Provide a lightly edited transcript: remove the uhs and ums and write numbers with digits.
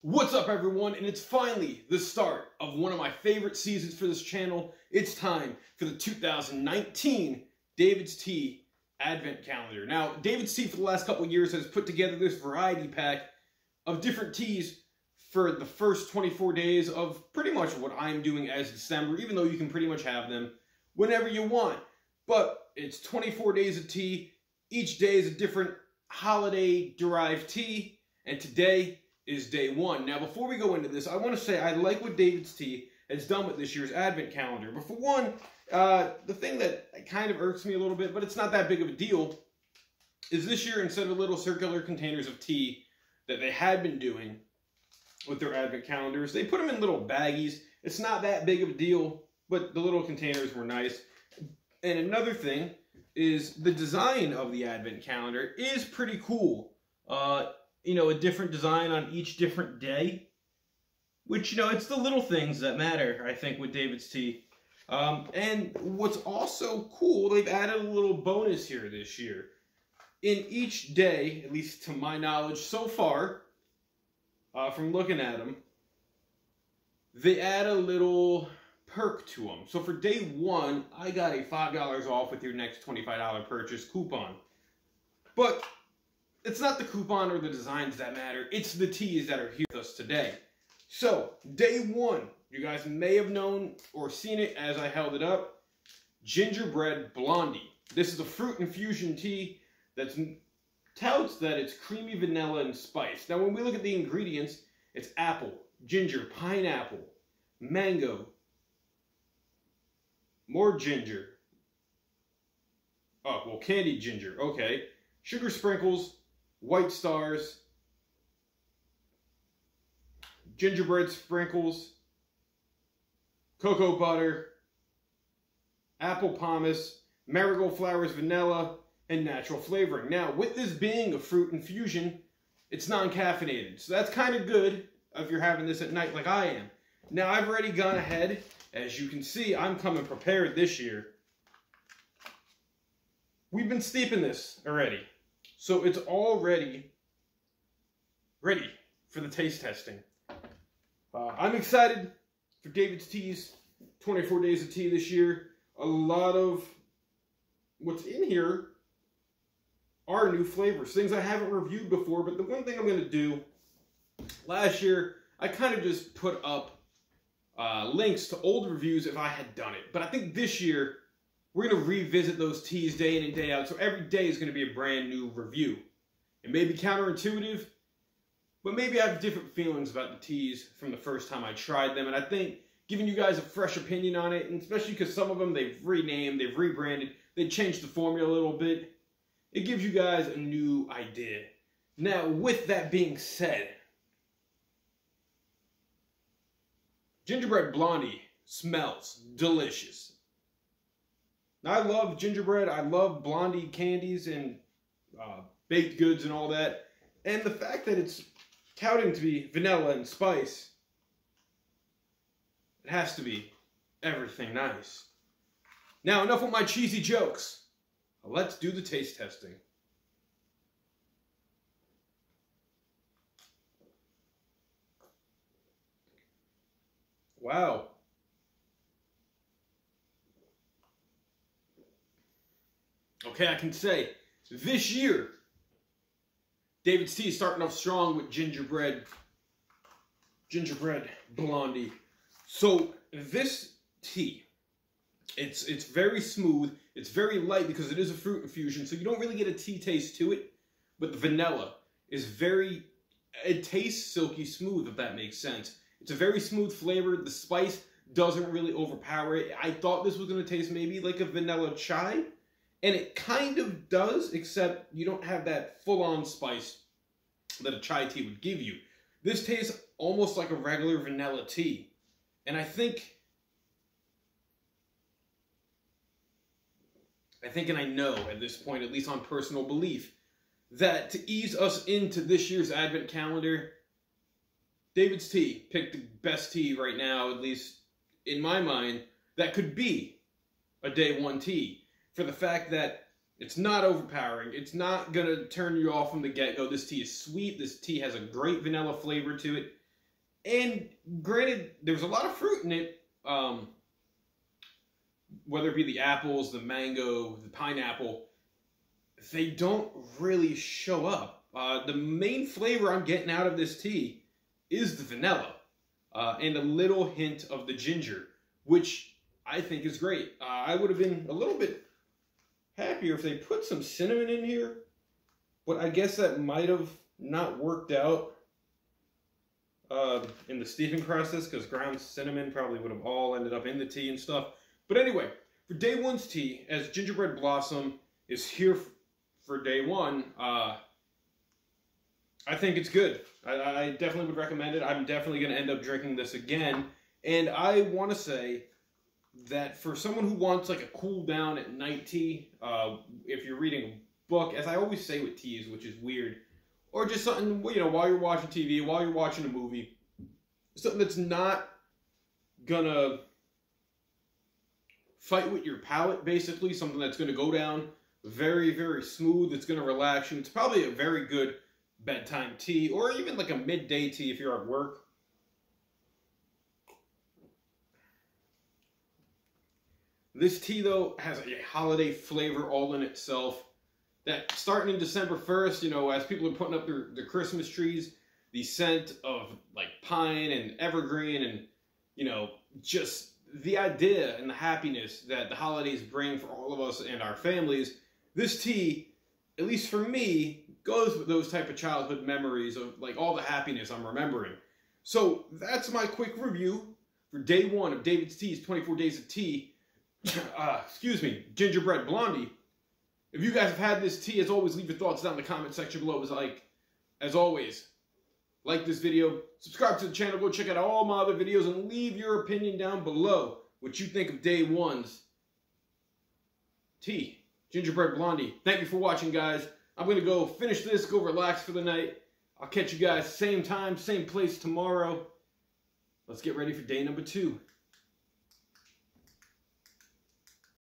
What's up, everyone? And it's finally the start of one of my favorite seasons for this channel. It's time for the 2019 David's Tea Advent Calendar. Now, David's Tea for the last couple of years has put together this variety pack of different teas for the first 24 days of pretty much what I'm doing as December, even though you can pretty much have them whenever you want. But it's 24 days of tea. Each day is a different holiday-derived tea, and today is day one. Now, before we go into this, I want to say I like what David's Tea has done with this year's Advent calendar. But for one, the thing that kind of irks me a little bit, but it's not that big of a deal, is this year, instead of little circular containers of tea that they had been doing with their Advent calendars, they put them in little baggies. It's not that big of a deal, but the little containers were nice. And another thing is the design of the Advent calendar is pretty cool. You know, a different design on each different day, which, you know, it's the little things that matter, I think, with David's Tea. And what's also cool, they've added a little bonus here this year. In each day, at least to my knowledge so far, from looking at them, they add a little perk to them. So for day one, I got a $5 off with your next $25 purchase coupon. But it's not the coupon or the designs that matter. It's the teas that are here with us today. So, day one, you guys may have known or seen it as I held it up. Gingerbread Blondie. This is a fruit infusion tea that touts that it's creamy vanilla and spice. Now, when we look at the ingredients, it's apple, ginger, pineapple, mango, more ginger. Oh, well, candied ginger. Okay. Sugar sprinkles, white stars, gingerbread sprinkles, cocoa butter, apple pomace, marigold flowers, vanilla, and natural flavoring. Now, with this being a fruit infusion, it's non-caffeinated. So that's kind of good if you're having this at night like I am. Now, I've already gone ahead. As you can see, I'm coming prepared this year. We've been steeping this already. So it's already ready for the taste testing. I'm excited for David's Tea's 24 days of tea this year. A lot of what's in here are new flavors, things I haven't reviewed before. But the one thing I'm going to do, last year, I kind of just put up links to old reviews if I had done it. But I think this year, we're going to revisit those teas day in and day out, so every day is going to be a brand new review. It may be counterintuitive, but maybe I have different feelings about the teas from the first time I tried them, and I think giving you guys a fresh opinion on it, and especially because some of them they've renamed, they've rebranded, they changed the formula a little bit, it gives you guys a new idea. Now, with that being said, Gingerbread Blondie smells delicious. I love gingerbread, I love Blondie candies and baked goods and all that. And the fact that it's touting to be vanilla and spice, it has to be everything nice. Now, enough with my cheesy jokes. Let's do the taste testing. Wow. Okay, I can say, this year, David's Tea is starting off strong with Gingerbread Blondie. So, this tea, it's very smooth, it's very light because it is a fruit infusion, so you don't really get a tea taste to it, but the vanilla is it tastes silky smooth, if that makes sense. It's a very smooth flavor, the spice doesn't really overpower it. I thought this was going to taste maybe like a vanilla chai, and it kind of does, except you don't have that full-on spice that a chai tea would give you. This tastes almost like a regular vanilla tea. And I think and I know at this point, at least on personal belief, that to ease us into this year's Advent calendar, David's Tea picked the best tea right now, at least in my mind, that could be a day one tea. For the fact that it's not overpowering. It's not going to turn you off from the get-go. This tea is sweet. This tea has a great vanilla flavor to it. And granted, there's a lot of fruit in it, whether it be the apples, the mango, the pineapple. They don't really show up. The main flavor I'm getting out of this tea is the vanilla and a little hint of the ginger, which I think is great. I would have been a little bit happier if they put some cinnamon in here, but I guess that might have not worked out in the steeping process, because ground cinnamon probably would have all ended up in the tea and stuff. But anyway, for day one's tea, as Gingerbread Blossom is here for day one, I think it's good. I definitely would recommend it. I'm definitely going to end up drinking this again. And I want to say that for someone who wants like a cool down at night tea, if you're reading a book, as I always say with teas, which is weird, or just something, you know, while you're watching TV, while you're watching a movie, something that's not gonna fight with your palate, basically, something that's gonna go down very, very smooth, it's gonna relax you. It's probably a very good bedtime tea, or even like a midday tea if you're at work. This tea, though, has a holiday flavor all in itself. That starting in December 1st, you know, as people are putting up their Christmas trees, the scent of like pine and evergreen and, you know, just the idea and the happiness that the holidays bring for all of us and our families, this tea, at least for me, goes with those type of childhood memories of like all the happiness I'm remembering. So that's my quick review for day one of David's Tea's 24 Days of Tea. Excuse me, Gingerbread Blondie. If you guys have had this tea, as always, leave your thoughts down in the comment section below. As always, like this video, subscribe to the channel, go check out all my other videos, and leave your opinion down below what you think of day one's tea, Gingerbread Blondie. Thank you for watching, guys. I'm going to go finish this, go relax for the night. I'll catch you guys same time, same place tomorrow. Let's get ready for day number 2.